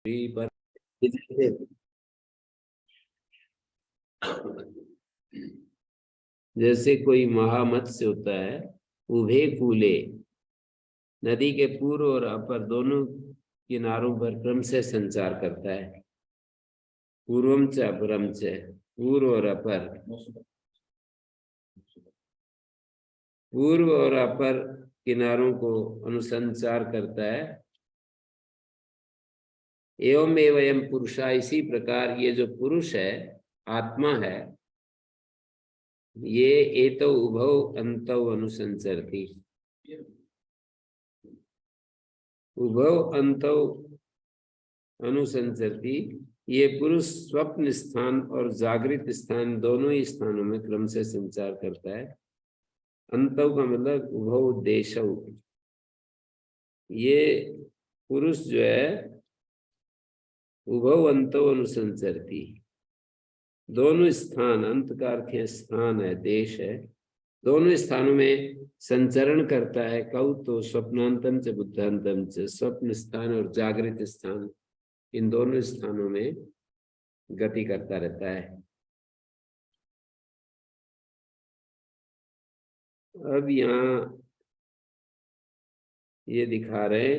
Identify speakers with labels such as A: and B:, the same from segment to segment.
A: पर जैसे कोई महामत्स्य होता है, उभे कूले, नदी के पूर्व और अपर दोनों किनारों पर क्रम से संचार करता है। पूर्वम च अपरम च, पूर्व और अपर, पूर्व और अपर किनारों को अनुसंचार करता है। एवं एवं पुरुषा, इसी प्रकार ये जो पुरुष है, आत्मा है, ये एतो उभौ अंतौ अनुसंचरति। उभौ अंतौ अनुसंचरति, ये पुरुष स्वप्न स्थान और जागृत स्थान दोनों ही स्थानों में क्रम से संचार करता है। अंतौ का मतलब उभौ देशौ। ये पुरुष जो है उभौ अंतौ अनुसंचरति, दोनों स्थान, अंत का अर्थ है स्थान है, देश है, दोनों स्थानों में संचरण करता है। कौ तो स्वप्नांतम च बुद्धांतम च, स्वप्न स्थान और जागृत स्थान, इन दोनों स्थानों में गति करता रहता है। अब यहाँ ये दिखा रहे,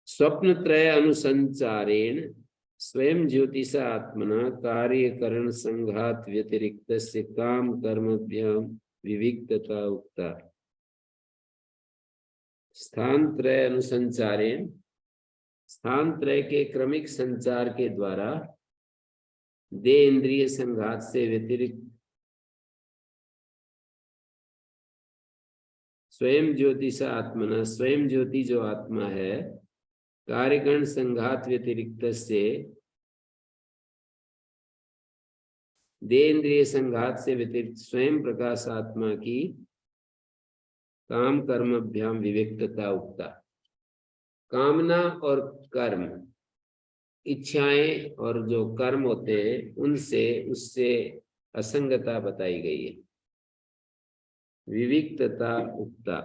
A: स्वप्न त्रय अनुसंचारेण स्वयं ज्योतिष आत्मना कार्यकरण संघात व्यतिरिक्त से काम कर्मभ्याम विविक्तता उक्ता। स्थान त्रय अनुसंचारेण, स्थान त्रय के क्रमिक संचार के द्वारा दे इंद्रिय संघात से व्यतिरिक्त स्वयं ज्योतिष आत्मना, स्वयं ज्योति जो आत्मा है, कार्यकरण संघात व्यतिरिक्त से, दे इंद्रिय संघात से व्यतिरिक्त स्वयं प्रकाश आत्मा की काम कर्मभ्याम विविक्तता उक्ता। कामना और कर्म, इच्छाएं और जो कर्म होते हैं उनसे, उससे असंगता बताई गई है। विविक्तता उक्ता,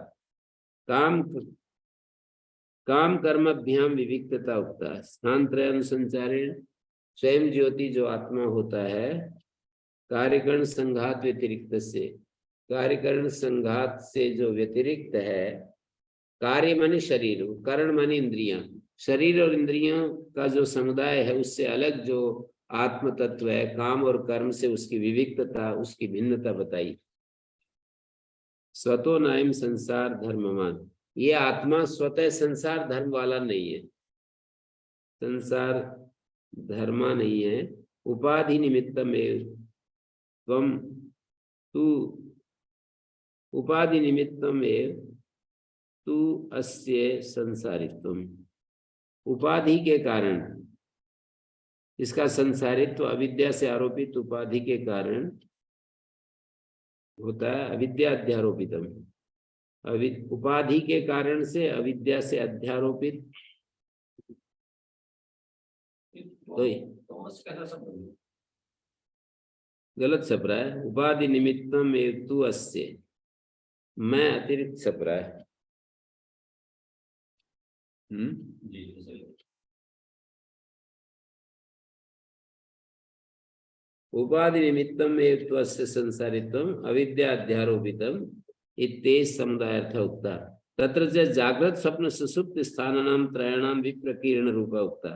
A: काम कर्मभ्याम विविक्तता उक्ता। स्थान त्रय अनुसंचारेण, स्वयं ज्योति जो आत्मा होता है, कार्यकरण संघात व्यतिरिक्त से, कार्यकरण संघात से जो व्यतिरिक्त है, कार्य माने शरीर, करण माने इंद्रियां, शरीर और इंद्रियों का जो समुदाय है उससे अलग जो आत्म तत्व है, काम और कर्म से उसकी विविक्तता, उसकी भिन्नता बताई। स्वतो नायम संसार धर्ममान, ये आत्मा स्वतः संसार धर्म वाला नहीं है, संसार धर्मा नहीं है। उपाधि निमित्तम त्वम तू, उपाधि निमित्तम तू अस्य संसारित्वम, उपाधि के कारण इसका संसारित्व अविद्या से आरोपित उपाधि के कारण होता है। अविद्या अध्यारोपितम, उपाधि के कारण से, अविद्या से अध्यारोपित, गलत छप रहा है। उपाधि निमित्तम तू अस्य, मैं अतिरिक्त छप रहा है। उपाधि निमित्तम एवत्वस्य संसारित्वम अविद्या अध्यारोपितम इत्येष समुदायार्थ उक्ता। तत्र च जागृत स्वप्न सुषुप्त स्थानानां त्रयाणां विप्रकीर्ण रूपा उक्ता।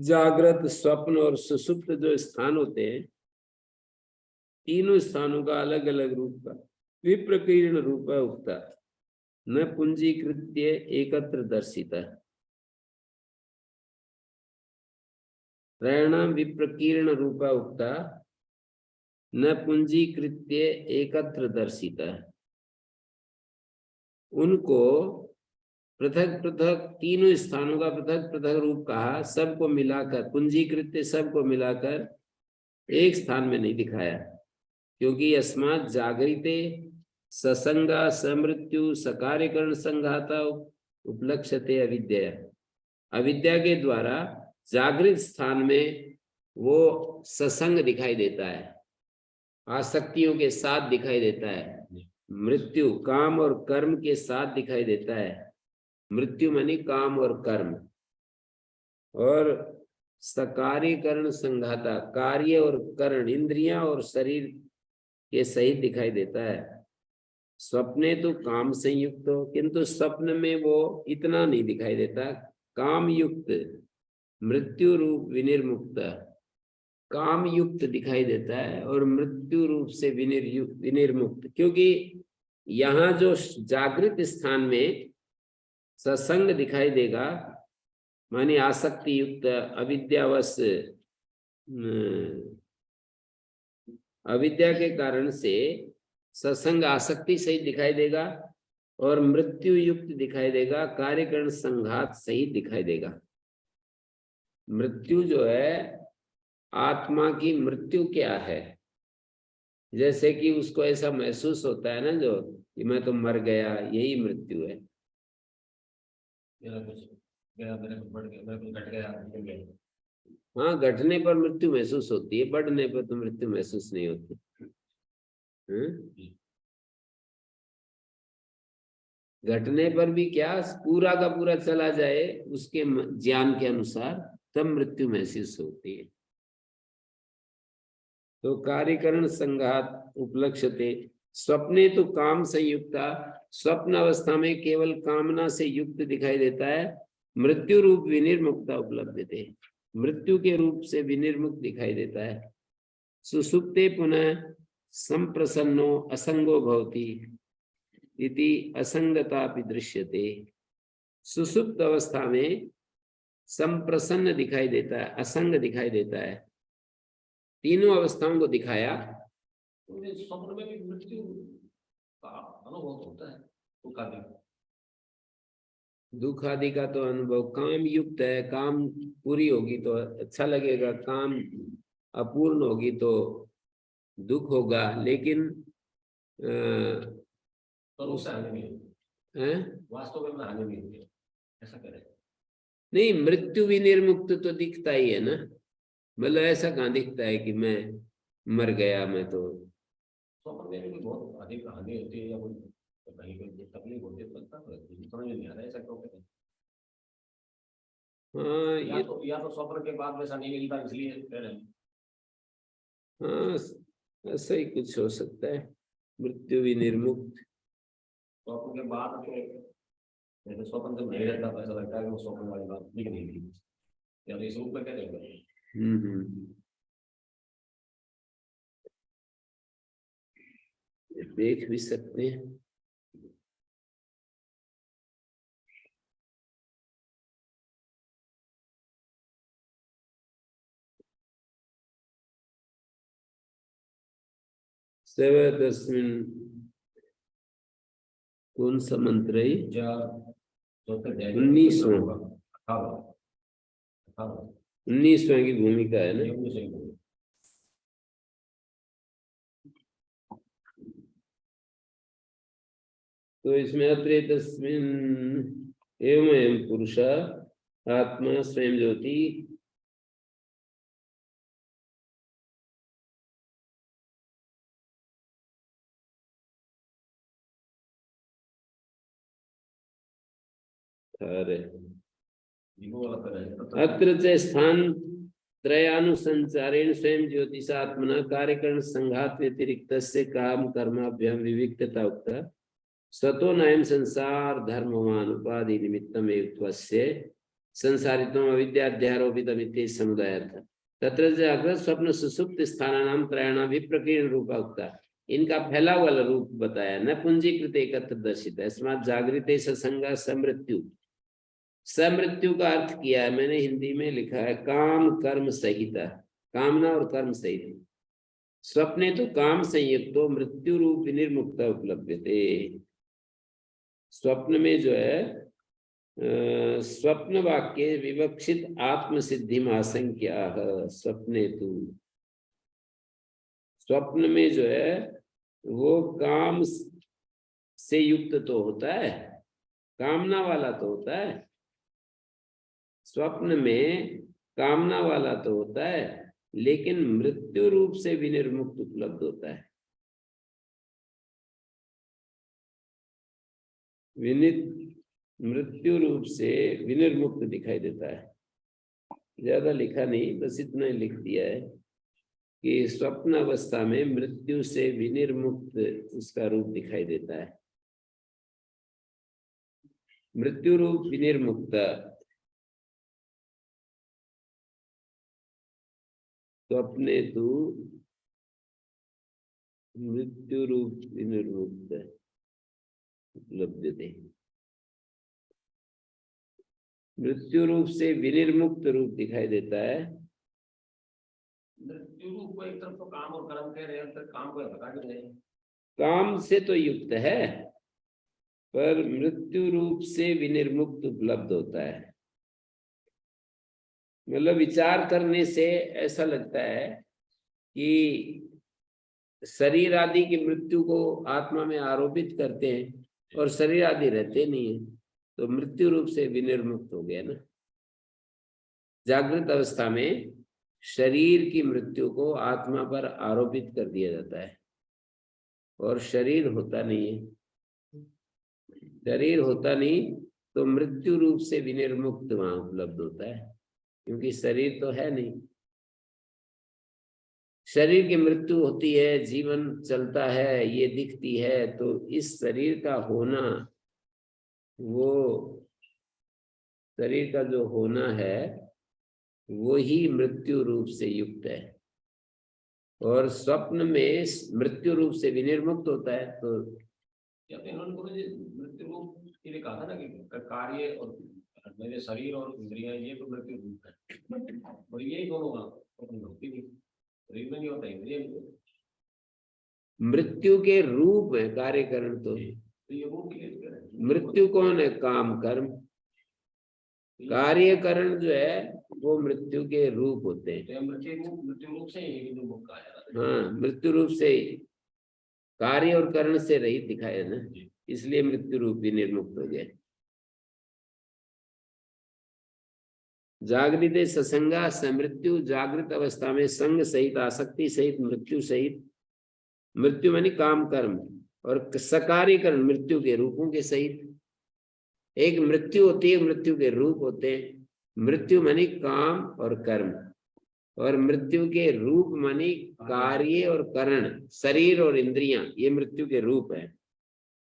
A: जागृत, स्वप्न और सुषुप्त जो स्थान होते हैं, तीनों स्थानों का अलग अलग रूप का विप्रकीर्ण रूपा उक्ता। न पुंजीकृत्य एकत्र दर्शिता, त्रयाणां विप्रकीर्ण रूपा उक्ता, न पुंजीकृत्य एकत्र दर्शिता। उनको पृथक पृथक, तीनों स्थानों का पृथक पृथक रूप कहा, सबको मिलाकर, पुंजीकृत्य सबको मिलाकर एक स्थान में नहीं दिखाया। क्योंकि अस्मात् जागृते ससंगा समृत्यु सकार्यकरण संघाता उपलक्ष्यते अविद्या, अविद्या के द्वारा जागृत स्थान में वो ससंग दिखाई देता है, आसक्तियों के साथ दिखाई देता है, मृत्यु काम और कर्म के साथ दिखाई देता है, मृत्यु मानी काम और कर्म। और सकारीकरण संघाता, कार्य और करण, इंद्रियां और शरीर ये सहित दिखाई देता है। स्वप्ने तो काम संयुक्त हो, किंतु स्वप्न में वो इतना नहीं दिखाई देता। काम युक्त, मृत्यु रूप विनिर्मुक्त, काम युक्त दिखाई देता है और मृत्यु रूप से विनिर्मुक्त। क्योंकि यहाँ जो जागृत स्थान में सत्संग दिखाई देगा, मानी आसक्ति युक्त अविद्यावश, अविद्या के कारण से सत्संग आसक्ति सहित दिखाई देगा और मृत्यु युक्त दिखाई देगा, कार्यकरण संघात सहित दिखाई देगा। मृत्यु जो है, आत्मा की मृत्यु क्या है, जैसे कि उसको ऐसा महसूस होता है ना जो कि मैं तो मर गया, यही मृत्यु है। हाँ, घटने पर मृत्यु महसूस होती है, बढ़ने पर तो मृत्यु महसूस नहीं होती। घटने पर भी क्या, पूरा का पूरा चला जाए उसके ज्ञान के अनुसार, तब मृत्यु महसूस होती है। तो कार्यकरण संघात उपलक्ष्यते। स्वप्ने तो काम संयुक्ता, स्वप्न अवस्था में केवल कामना से युक्त दिखाई देता है। मृत्यु रूप विनिर्मुक्ता उपलब्धते, मृत्यु के रूप से विनिर्मुक्त दिखाई देता है। सुसुप्ते पुनः संप्रसन्नो असंगो भवति इति असंगता दृश्यते। सुसुप्त अवस्था में संप्रसन्न दिखाई देता है, असंग दिखाई देता है। तीनों अवस्थाओं को दिखाया।
B: स्वप्न में भी मृत्यु का अनुभव होता है,
A: दुख आदि का तो अनुभव काम युक्त है। काम पूरी होगी तो अच्छा लगेगा, काम अपूर्ण होगी तो दुख होगा। लेकिन
B: उससे हानि नहीं होती, वास्तव में हानि नहीं होती, ऐसा करें।
A: नहीं, मृत्यु विनिर्मुक्त तो दिखता ही है ना, मतलब ऐसा कहाँ दिखता है कि मैं मर गया, मैं तो
B: स्वप्न में भी बहुत अधिक हानि होती है या कहीं कोई तकलीफ होती है, समझ में नहीं आ रहा है ऐसा क्यों करें।
A: हाँ,
B: या तो स्वप्न के बाद वैसा नहीं मिलता इसलिए कह रहे हैं।
A: हाँ, ऐसा ही कुछ हो सकता है, मृत्यु विनिर्मुक्त।
B: स्वप्न के बाद तो स्वप्न जब नहीं रहता तो ऐसा लगता है कि वो स्वप्न वाली बात दिख नहीं थी, या इस रूप में क्या करेंगे।
A: देख भी सकते हैं। सेवदस्मिन कौन सा मंत्र है? 19वां 19वां की भूमिका है ना। तो इसमें अत्रे तस्मिन एवं पुरुष आत्मा स्वयं ज्योति अत्र च स्थान त्रयानुसंचारेण स्वयं ज्योतिषात्मना कार्यकरण संघात व्यतिरिक्त से काम कर्माभ्याम विविक्तता उक्ता। सतो नायम संसार धर्मवान उपाधि निमित्तम एवत्वस्य संसारित्वम अविद्याध्यारोपितम इति समुदायार्थ। तत्र जागृत स्वप्न सुसुप्त स्थानानाम त्रयाणाम विप्रकीर्ण रूपा उक्ता। इनका फैला वाला रूप बताया, न पूंजीकृत एकत्र दर्शित। अस्मात् जागृते ससंगा समृत्यु। समृत्यु का अर्थ किया है मैंने, हिंदी में लिखा है काम कर्म सहित, कामना और कर्म सहित। स्वप्ने तो काम संयुक्तो मृत्यु रूप विनिर्मुक्त उपलब्धते। स्वप्न में जो है स्वप्न वाक्य विवक्षित आत्मसिद्धि आशंक्या स्वप्ने तु। स्वप्न में जो है वो काम से युक्त तो होता है, कामना वाला तो होता है। स्वप्न में कामना वाला तो होता है, लेकिन मृत्यु रूप से विनिर्मुक्त उपलब्ध होता है। मृत्यु रूप से विनिर्मुक्त दिखाई देता है। ज्यादा लिखा नहीं, बस इतना ही लिख दिया है कि स्वप्न अवस्था में मृत्यु से विनिर्मुक्त उसका रूप दिखाई देता है। मृत्यु रूप विनिर्मुक्त स्वप्ने तु मृत्यु रूप विनिर्मुक्त उपलब्धते। मृत्यु रूप से विनिर्मुक्त रूप दिखाई देता है।
B: मृत्यु रूप को एक तरफ तो काम और कर्म कह रहे हैं, तो काम को बता क्यों नहीं?
A: काम से तो युक्त है, पर मृत्यु रूप से विनिर्मुक्त उपलब्ध होता है। मतलब विचार करने से ऐसा लगता है कि शरीर आदि की मृत्यु को आत्मा में आरोपित करते हैं और शरीर आदि रहते नहीं है, तो मृत्यु रूप से विनिर्मुक्त हो गया ना। जागृत अवस्था में शरीर की मृत्यु को आत्मा पर आरोपित कर दिया जाता है और शरीर होता नहीं है। शरीर होता नहीं तो मृत्यु रूप से विनिर्मुक्त वहां उपलब्ध होता है, क्योंकि शरीर तो है नहीं। शरीर की मृत्यु होती है, जीवन चलता है, ये दिखती है, तो इस शरीर का होना, वो शरीर का जो होना है वो ही मृत्यु रूप से युक्त है। और स्वप्न में मृत्यु रूप से विनिर्मुक्त होता है। तो
B: या तो इन्होंने गुरु जी मृत्यु रूप के लिए कहा था ना कि कार्य और मेरे शरीर और इंद्रियां ये तो मृत्यु रूप है, और यही दोनों अपनी होती नहीं, शरीर में नहीं होता, इंद्रिय में होता।
A: मृत्यु के रूप है कार्यकरण। तो
B: ये रूप के लिए कह रहे हैं।
A: मृत्यु कौन है? काम कर्म। कार्यकरण जो है वो मृत्यु के रूप होते हैं।
B: मृत्यु रूप से ही जो मुक्त आया।
A: हाँ, मृत्यु रूप से ही, कार्य और करण से रहित दिखाया ना, इसलिए मृत्यु रूप भी निर्मुक्त हो गया। जागृते ससंगा समृत्यु, जागृत अवस्था में संग सहित, आसक्ति सहित, मृत्यु सहित, मृत्यु मानी काम कर्म, और सकार्यकरण मृत्यु के रूपों के सहित। एक मृत्यु होती है, मृत्यु के रूप होते हैं। मृत्यु मानी काम और कर्म, और मृत्यु के रूप मानी कार्य और करण, शरीर और इंद्रियां, ये मृत्यु के रूप है।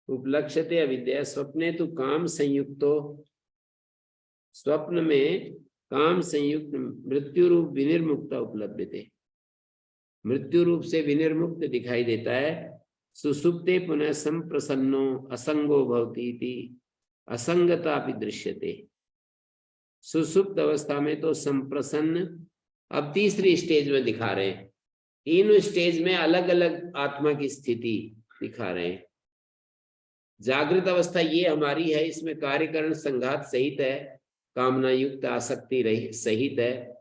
A: उपलक्ष्यते अविद्या स्वप्ने तो काम संयुक्तो, स्वप्न में काम संयुक्त मृत्यु रूप विनिर्मुक्ता उपलब्धते, मृत्यु रूप से विनिर्मुक्त दिखाई देता है। सुसुप्ते पुनः संप्रसन्नो असंगो भवति इति असंगता भी दृश्यते। सुसुप्त अवस्था में तो संप्रसन्न, अब तीसरी स्टेज में दिखा रहे हैं। तीनों स्टेज में अलग अलग आत्मा की स्थिति दिखा रहे हैं। जागृत अवस्था ये हमारी है, इसमें कार्यकरण संघात सहित है, कामना युक्त आसक्ति रहित सहित है।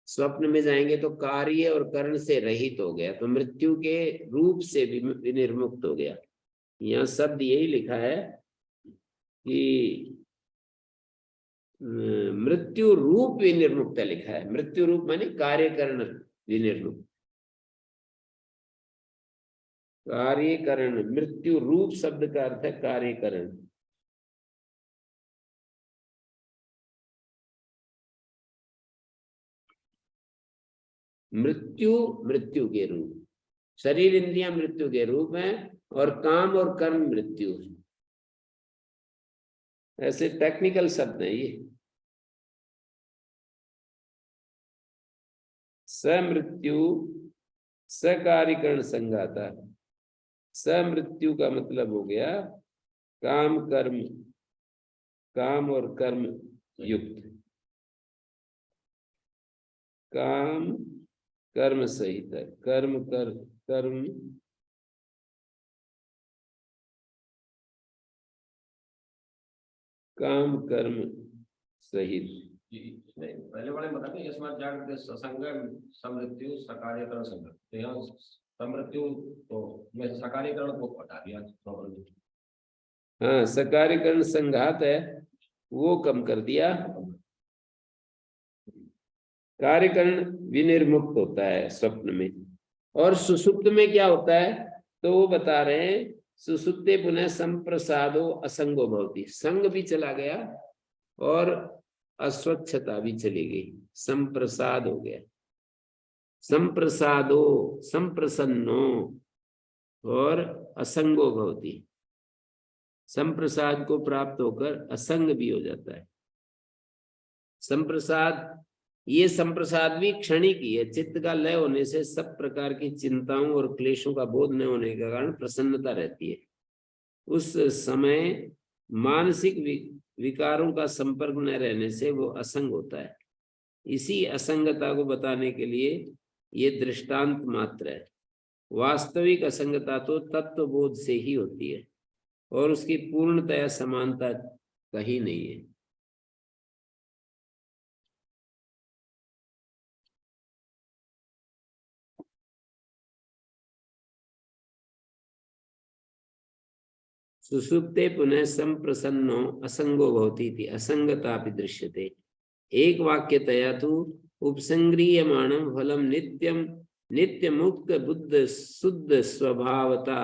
A: स्वप्न में जाएंगे तो कार्य और कर्ण से रहित हो गया, तो मृत्यु के रूप से विनिर्मुक्त हो गया। यहाँ शब्द यही लिखा है कि मृत्यु रूप विनिर्मुक्त लिखा है। मृत्यु रूप माने कार्यकरण विनिर्मुक्त, कार्यकरण, मृत्यु रूप शब्द का अर्थ है कार्यकरण। मृत्यु मृत्यु के रूप, शरीर इंद्रियां मृत्यु के रूप हैं, और काम और कर्म मृत्यु है। ऐसे टेक्निकल शब्द है ये। समृत्यु सकार्यकरण संघाता, समृत्यु का मतलब हो गया काम कर्म, काम और कर्म युक्त, काम कर्म सहित है, कर्म कर्म काम कर्म सहित।
B: पहले वाले बताते हैं यस्मात् जागृते ससंग समृत्यु सकार्यकरण संघ, तो यहाँ समृत्यु तो मैं सकार्यकरण को हटा दिया।
A: हाँ, सकार्यकरण संघात है वो कम कर दिया। कार्यकरण विनिर्मुक्त होता है स्वप्न में। और सुसुप्त में क्या होता है, तो वो बता रहे हैं सुसुप्ते पुनः संप्रसादो असंगो भवति, संग भी चला गया और अस्वच्छता भी चली गई, संप्रसाद हो गया। संप्रसादो संप्रसन्नो और असंगो भवति, संप्रसाद को प्राप्त होकर असंग भी हो जाता है। संप्रसाद, ये संप्रसाद भी क्षणिक ही है। चित्त का लय होने से सब प्रकार की चिंताओं और क्लेशों का बोध न होने के कारण प्रसन्नता रहती है। उस समय मानसिक विकारों का संपर्क न रहने से वो असंग होता है। इसी असंगता को बताने के लिए ये दृष्टांत मात्र है। वास्तविक असंगता तो तत्वबोध से ही होती है और उसकी पूर्णतया समानता कहीं नहीं है। सुसुप्ते पुनः संप्रसन्नो असंगो भवति इति असंगतापि दृश्यते। एक वाक्यतया तु उपसंग्रीयमाणं फलं नित्यं नित्य मुक्त बुद्ध शुद्ध स्वभावता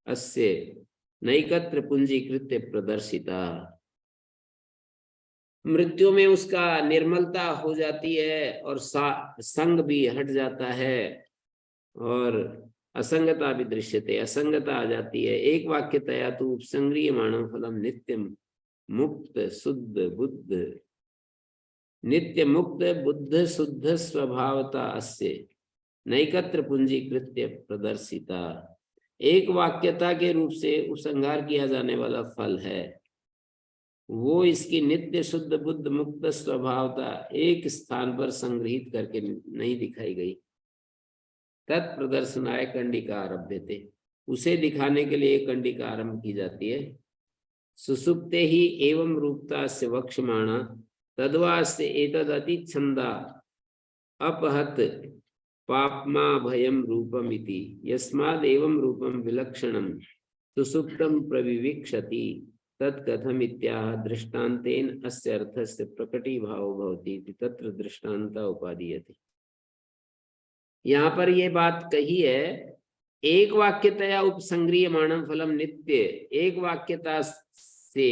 A: अस्य नैकत्र पुंजीकृत्य प्रदर्शिता। मृत्यु में उसका निर्मलता हो जाती है और संग भी हट जाता है और असंगता भी दृश्यते, असंगता आ जाती है। एक वाक्यतया तो उपसंग्रीयमाणं फलम नित्यम मुक्त शुद्ध बुद्ध नित्य मुक्त बुद्ध शुद्ध स्वभावता अस्य नैकत्र पुंजीकृत्य प्रदर्शिता। एक वाक्यता के रूप से उपसंहार किया जाने वाला फल है, वो इसकी नित्य शुद्ध बुद्ध मुक्त स्वभावता एक स्थान पर संग्रहित करके नहीं दिखाई गई। तत्प्रदर्शनाय कंडिका आरभ्यते, उसे दिखाने के लिए कंडिका आरंभ की जाती है। सुसुप्ते ही एवं रूपता से वक्षमाणा तद्वास्य एतद अतिच्छंदा अपहत पापमा भयम रूपम इति यस्माद् एवं रूपम विलक्षणम सुसुप्तम प्रविवीक्षति तत्कथम इत्याह दृष्टान्तेन अस्य अर्थस्य प्रकटीभावो भवति इति तत्र दृष्टान्ता उपादीयते। यहाँ पर ये बात कही है, एक वाक्यतया उपसंग्रीयमाणं फलम नित्य, एक वाक्यता से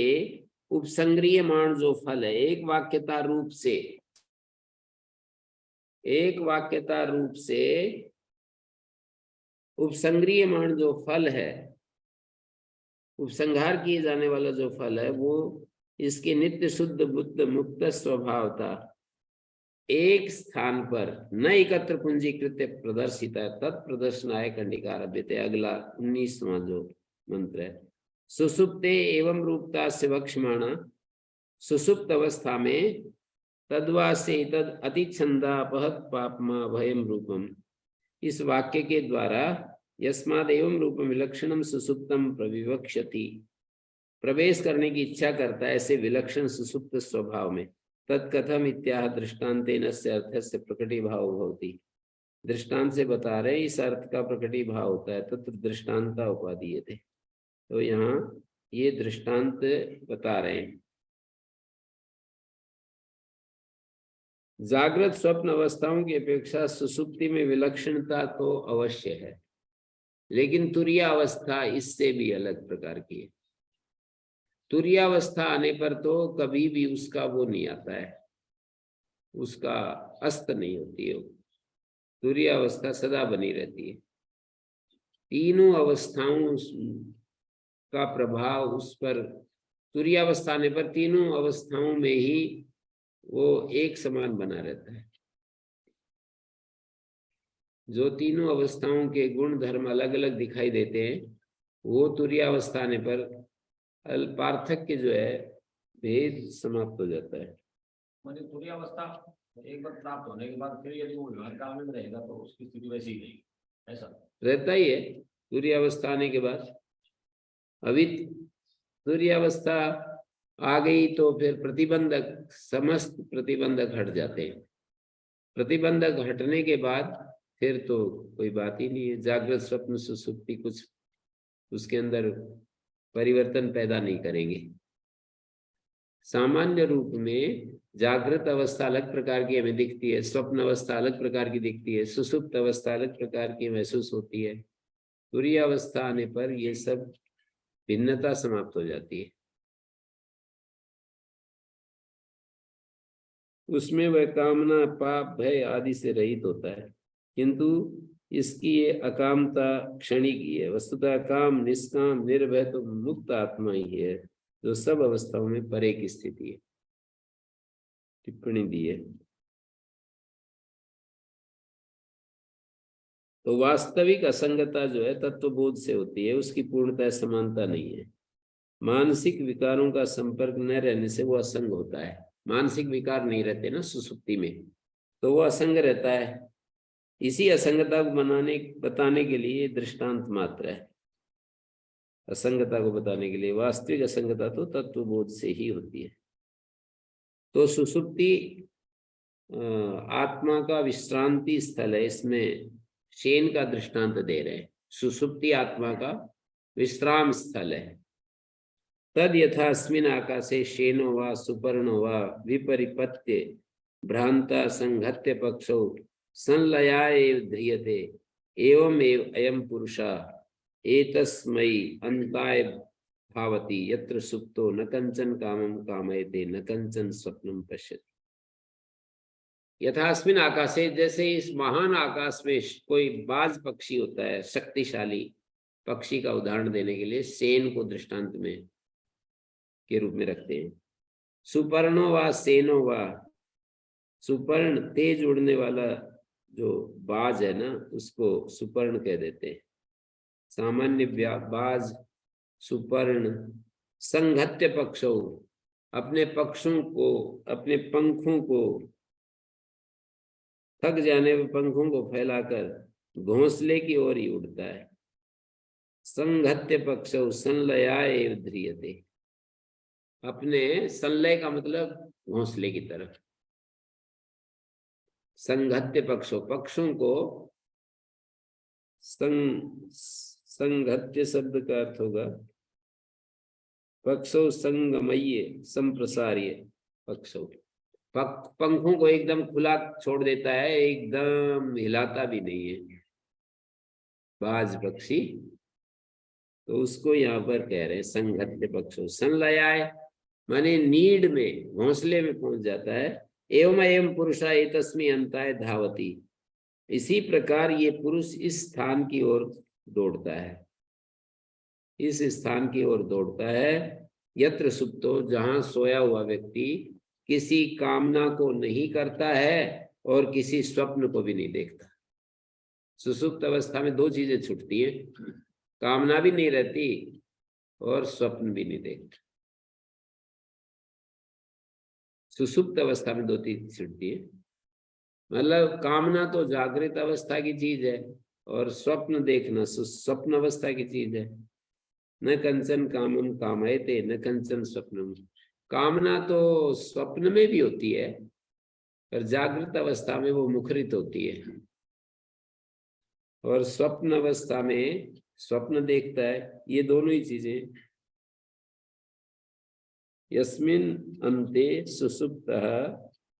A: उपसंग्रीयमाण जो फल है, एक वाक्यता रूप से, एक वाक्यता रूप से उपसंग्रीयमाण जो फल है, उपसंहार किए जाने वाला जो फल है, वो इसके नित्य शुद्ध बुद्ध मुक्त स्वभावता एक स्थान पर न एकत्र पुंजीकृत प्रदर्शित है। तत्प्रदर्शनाय कंडिका आरभ्यते। अगला 19वां जो मंत्र है, सुसुप्ते एवं रूपता से वक्षमाणा, सुसुप्त अवस्था में तद्वा से तद अतिच्छंदा अपहत पापमा भयम रूपम, इस वाक्य के द्वारा यस्माद् एवं रूपम विलक्षणम सुसुप्तम प्रविवक्षति, प्रवेश करने की इच्छा करता है ऐसे विलक्षण सुसुप्त स्वभाव में। तत्कथम इत्याह दृष्टान्तेन अस्य अर्थस्य प्रकटीभावो भवति, दृष्टांत से बता रहे इस अर्थ का प्रकटीभाव होता है। तत्र दृष्टान्ता उपादीयते, तो यहाँ ये दृष्टांत बता रहे हैं। जागृत स्वप्न अवस्थाओं की अपेक्षा सुसुप्ति में विलक्षणता तो अवश्य है, लेकिन तुरीय अवस्था इससे भी अलग प्रकार की है। तुरीयावस्था आने पर तो कभी भी उसका वो नहीं आता है, उसका अस्त नहीं होती है, तुरीयावस्था सदा बनी रहती है। तीनों अवस्थाओं का प्रभाव उस पर, तुरीयावस्था आने पर तीनों अवस्थाओं में ही वो एक समान बना रहता है। जो तीनों अवस्थाओं के गुण धर्म अलग अलग दिखाई देते हैं, वो तुरीयावस्था आने पर पार्थक्य जो है, भेद समाप्त हो जाता है।
B: मतलब तुरीयावस्था एक बार प्राप्त होने के बाद फिर यदि वो व्यवहार काल में रहेगा तो उसकी स्थिति वैसी ही रहेगी, ऐसा
A: रहता ही है। तुरीयावस्था आने के बाद अभी तुरीयावस्था आ गई तो फिर प्रतिबंधक, समस्त प्रतिबंधक हट जाते हैं। प्रतिबंधक हटने के बाद फिर तो कोई बात ही नहीं है। जागृत स्वप्न सुसुप्ति कुछ उसके अंदर परिवर्तन पैदा नहीं करेंगे। सामान्य रूप में जागृत अवस्था अलग प्रकार की हमें दिखती है, स्वप्न अवस्था अलग प्रकार की दिखती है, सुसुप्त अवस्था अलग प्रकार की महसूस होती है। तुरीय अवस्था आने पर ये सब भिन्नता समाप्त हो जाती है। उसमें वह कामना, पाप, भय आदि से रहित होता है, किंतु इसकी ये अकामता क्षणिक ही है। वस्तुतः काम, निष्काम, निर्भय तो मुक्त आत्मा ही है, जो सब अवस्थाओं में परे की स्थिति है। टिप्पणी दी है। तो वास्तविक असंगता जो है तत्वबोध से होती है, उसकी पूर्णतः समानता नहीं है। मानसिक विकारों का संपर्क न रहने से वो असंग होता है। मानसिक विकार नहीं रहते ना सुसुप्ति में, तो वो असंग रहता है। इसी असंगता को बताने के लिए दृष्टांत मात्र है। असंगता को बताने के लिए, वास्तविक असंगता तो तत्वबोध से ही होती है। तो सुसुप्ति आत्मा का विश्रांति स्थल है, इसमें शेन का दृष्टांत दे रहे हैं। सुसुप्ति आत्मा का विश्राम स्थल है। तद यथास्मिन आकाशे शेनो वा सुपर्णो वा विपरिपत्य भ्रांता संघत्य पक्षो संलयाय ध्रियते एवं अयम पुरुषा एतस्मै अंताय भावति यत्र सुप्तो न कंचन कामं कामयते न कंचन स्वप्नं पश्यति। यथास्मिन आकाशे, जैसे इस महान आकाश में कोई बाज पक्षी होता है, शक्तिशाली पक्षी का उदाहरण देने के लिए सेन को दृष्टांत में के रूप में रखते हैं। सुपर्णो वा सेनो वा, सुपर्ण तेज उड़ने वाला जो बाज है ना, उसको सुपर्ण कह देते हैं। सामान्य बाज सुपर्ण। संघत्य पक्षों, अपने पक्षों को, अपने पंखों को, थक जाने पर पंखों को फैलाकर घोंसले की ओर ही उड़ता है। संघत्य पक्षों संलयाय ध्रियते, अपने संलय का मतलब घोंसले की तरफ। संघत्य पक्षों, पक्षों को संघत्य शब्द का अर्थ होगा पक्षों संगमय संप्रसार्य। पक्षों, पंखों को एकदम खुला छोड़ देता है, एकदम हिलाता भी नहीं है बाज पक्षी, तो उसको यहाँ पर कह रहे हैं संघत्य पक्षों। संलयाय माने नीड में, घोंसले में पहुंच जाता है। एवं एवं पुरुषा एतस्मै अंताय धावति, इसी प्रकार ये पुरुष इस स्थान की ओर दौड़ता है, इस स्थान की ओर दौड़ता है। यत्र सुप्तो, जहां सोया हुआ व्यक्ति किसी कामना को नहीं करता है और किसी स्वप्न को भी नहीं देखता। सुसुप्त अवस्था में दो चीजें छूटती है, कामना भी नहीं रहती और स्वप्न भी नहीं देखता। सुसुप्त अवस्था में दो चीज छूटती है, मतलब कामना तो जागृत अवस्था की चीज है और स्वप्न देखना स्वप्न अवस्था की चीज है। न कंचन कामम कामयते न कंचन स्वप्नम, कामना तो स्वप्न में भी होती है पर जागृत अवस्था में वो मुखरित होती है, और स्वप्न अवस्था में स्वप्न देखता है। ये दोनों ही चीजें। यस्मिन अन्ते सुसुप्तः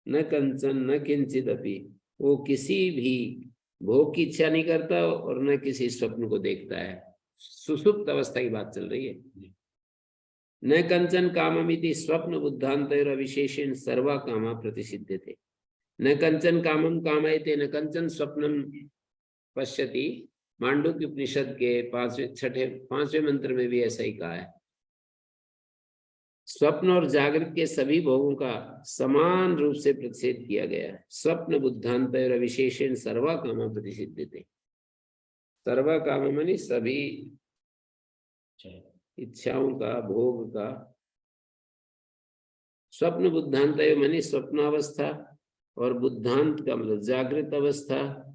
A: न कंचन न किंचित अपि, वो किसी भी भोग की इच्छा नहीं करता और न किसी स्वप्न को देखता है। सुसुप्त अवस्था की बात चल रही है। न कंचन काममिति स्वप्न बुद्धांतर विशेषण सर्वा कामा प्रतिसिद्धते। न कंचन कामम कामयते न कंचन स्वप्नम पश्यति। मांडुक्य उपनिषद के पांचवें मंत्र में भी ऐसा ही कहा है। स्वप्न और जागृत के सभी भोगों का समान रूप से प्रतिषेध किया गया है। स्वप्न बुद्धांतर विशेषण सर्वा कामा प्रतिसिद्धते। सर्वा काम मानी सभी इच्छाओं का, भोग का। स्वप्न बुद्धांत मानी स्वप्नावस्था, और बुद्धांत का मतलब जागृत अवस्था।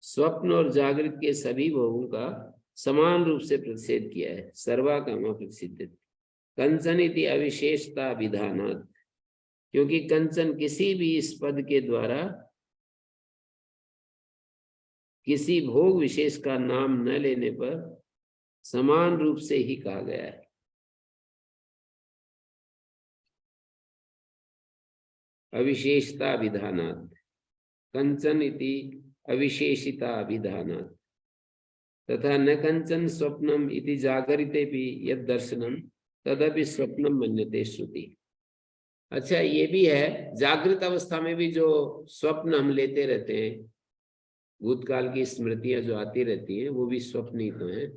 A: स्वप्न और जागृत के सभी भोगों का समान रूप से प्रतिषेध किया है। सर्वा कामा प्रतिसिद्ध। कंचन इति अविशेषता विधानात्, क्योंकि कंचन किसी भी इस पद के द्वारा किसी भोग विशेष का नाम न लेने पर समान रूप से ही कहा गया है। अविशेषता विधानात्, कंचन इति अविशेषिता विधानात्। तथा न कंचन स्वप्नम इति जागरिते भी यद दर्शनम तदपि स्वप्नम मन्यते श्रुति। अच्छा, ये भी है, जागृत अवस्था में भी जो स्वप्न हम लेते रहते हैं, भूतकाल की स्मृतियां जो आती रहती हैं, वो भी स्वप्न ही तो है।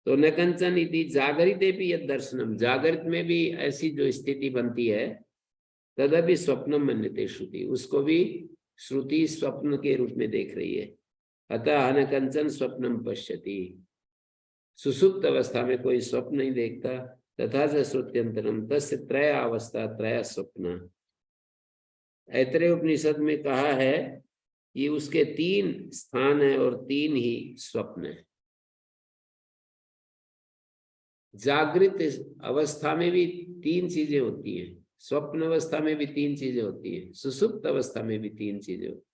A: तो न कंचन इति जागरिते भी यद दर्शनम, जागृत में भी ऐसी जो स्थिति बनती है, तदपि स्वप्नम मन्यते श्रुति, उसको भी श्रुति स्वप्न के रूप में देख रही है। अतः न कंचन स्वप्नम पश्यति, सुसुप्त अवस्था में कोई स्वप्न नहीं देखता। तथा च श्रुत्यंतरम तस्य त्रय अवस्था त्रय स्वप्न। ऐतरेय उपनिषद में कहा है कि उसके 3 स्थान है और 3 ही स्वप्न है। जागृत अवस्था में भी 3 चीजें होती हैं, स्वप्न अवस्था में भी 3 चीजें होती हैं, सुसुप्त अवस्था में भी 3 चीजें होती हैं।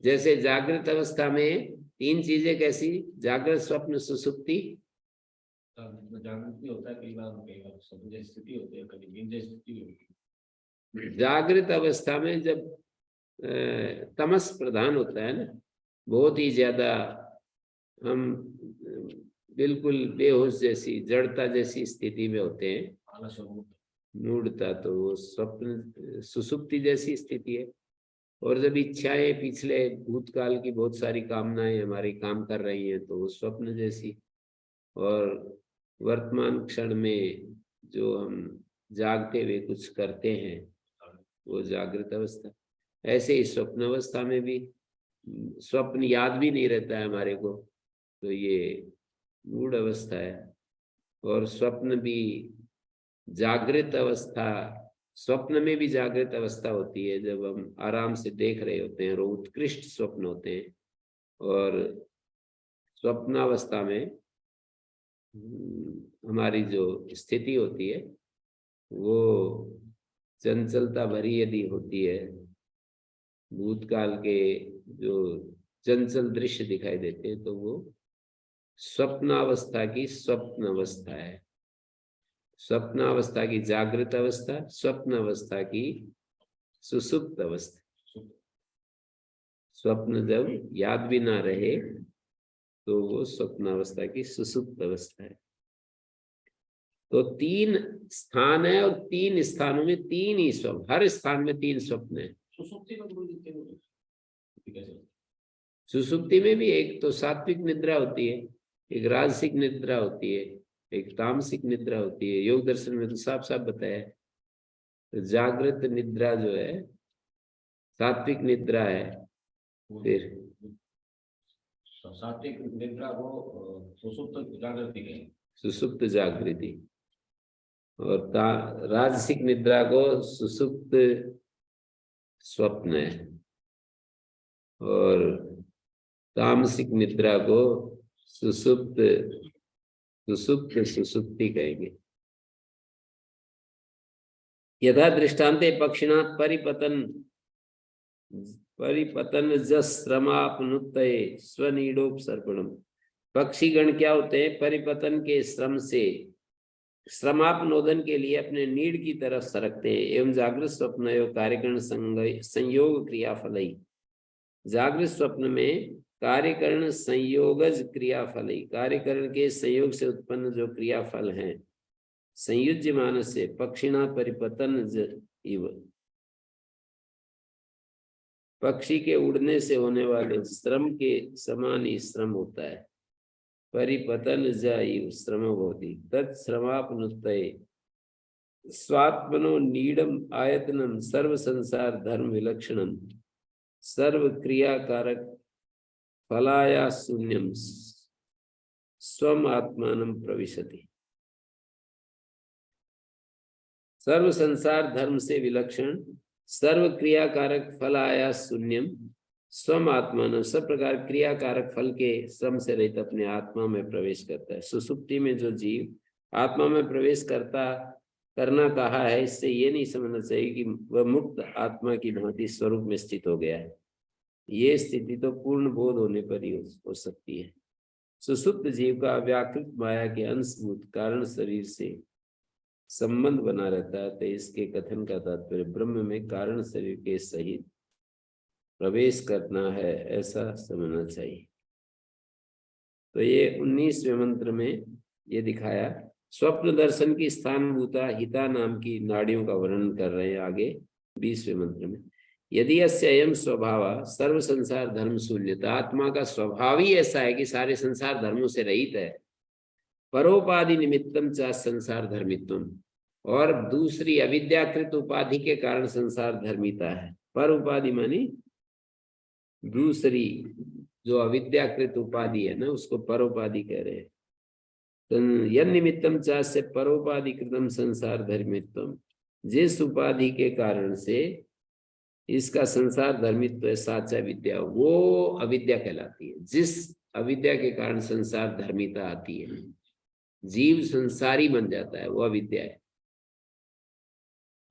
A: जैसे जागृत अवस्था में 3 चीजें कैसी, जागृत स्वप्न सुसुप्ति।
B: जागृति होता है, कई बार स्वप्न जैसी स्थिति होती है, कभी नींद जैसी स्थिति होती है।
A: जागृत अवस्था में जब तमस प्रधान होता है ना, बहुत ही ज्यादा, हम बिल्कुल बेहोश जैसी, जड़ता जैसी स्थिति में होते हैं, मूढ़ता, तो वो स्वप्न सुसुप्ति जैसी स्थिति है। और जब इच्छाएं, पिछले भूतकाल की बहुत सारी कामनाएं हमारी काम कर रही हैं, तो वो स्वप्न जैसी। और वर्तमान क्षण में जो हम जागते हुए कुछ करते हैं, वो जागृत अवस्था। ऐसे ही स्वप्न अवस्था में भी स्वप्न याद भी नहीं रहता है हमारे को, तो ये मूढ़ अवस्था है। और स्वप्न भी जागृत अवस्था, स्वप्न में भी जागृत अवस्था होती है जब हम आराम से देख रहे होते हैं, और उत्कृष्ट स्वप्न होते हैं। और स्वप्नावस्था में हमारी जो स्थिति होती है वो चंचलता भरी यदि होती है, भूतकाल के जो चंचल दृश्य दिखाई देते हैं, तो वो स्वप्नावस्था की स्वप्न अवस्था है। स्वप्नावस्था की जागृत अवस्था, स्वप्न अवस्था की सुसुप्त अवस्था। स्वप्न जब याद भी ना रहे तो वो स्वप्नावस्था की सुसुप्त अवस्था है। तो 3 स्थान है, और 3 स्थानों में 3 ही स्वप्न, हर स्थान में 3 स्वप्न है। सुसुप्ति में भी एक तो सात्विक निद्रा होती है, एक राजसिक निद्रा होती है, एक तामसिक निद्रा होती है। योग दर्शन में तो साफ साफ बताया है। तो जागृत निद्रा जो है सात्विक निद्रा है। फिर
B: सात्विक निद्रा को सुसुप्त जागृति कहें,
A: सुसुप्त जागृति। और राजसिक निद्रा को सुसुप्त स्वप्न है, और तामसिक निद्रा को सुसुप्त सुसुप्ति कहेंगे। यथा दृष्टान्ते पक्षिणात् परिपतन जश्रमापनुत्तये स्वनीडोपसर्पणम। पक्षीगण क्या होते हैं, परिपतन के श्रम से श्रमापनोदन के लिए अपने नीड की तरफ सरकते हैं। एवं जागृत स्वप्न एवं कार्यकरण संयोग क्रियाफल ही, जागृत स्वप्न में कार्यकरण संयोगज क्रियाफल ही, कार्यकरण के संयोग से उत्पन्न जो क्रियाफल हैं, संयुज्य मानस से पक्षिणा परिपतन इव, पक्षी के उड़ने से होने वाले श्रम के समान ही श्रम होता है। परिपतन जायु श्रम होती तत्श्रमापनुत्तये स्वात्मनो नीडम आयतनम सर्व संसार धर्म विलक्षणम सर्व क्रियाकारक फलाया शून्यम स्वम आत्मानं प्रविशति। सर्व संसार धर्म से विलक्षण, सर्व क्रियाकारक फल आया शून्यम स्वम आत्मा, सब प्रकार क्रियाकारक फल के श्रम से रहित अपने आत्मा में प्रवेश करता है। सुसुप्ति में जो जीव आत्मा में प्रवेश करना कहा है, इससे ये नहीं समझना चाहिए कि वह मुक्त आत्मा की भांति स्वरूप में स्थित हो गया है। ये स्थिति तो पूर्ण बोध होने पर ही हो सकती है। सुसुप्त जीव का व्याकृत माया के अंशभूत कारण शरीर से संबंध बना रहता है, तो इसके कथन का तात्पर्य ब्रह्म में कारण शरीर के सहित प्रवेश करना है, ऐसा समझना चाहिए। तो ये 19वें मंत्र में ये दिखाया। स्वप्न दर्शन की स्थानभूता हिता नाम की नाड़ियों का वर्णन कर रहे हैं आगे 20वें मंत्र में। यदि अस्य अयम स्वभाव सर्व संसार धर्म शून्यता, आत्मा का स्वभाव ही ऐसा है कि सारे संसार धर्मों से रहित है। परोपाधि निमित्तम च संसार धर्मित्वम, और दूसरी अविद्याकृत उपाधि के कारण संसार धर्मिता है। पर उपाधि मानी दूसरी जो अविद्याकृत उपाधि है ना, उसको परोपाधि कह रहे हैं। यन निमित्तम चास्य परोपाधि कृतम संसार धर्मित्वम, जिस उपाधि के कारण से इसका संसार धर्मित्व है साचा विद्या, वो अविद्या कहलाती है। जिस अविद्या के कारण संसार धर्मिता आती है, जीव संसारी बन जाता है, वो अविद्या है।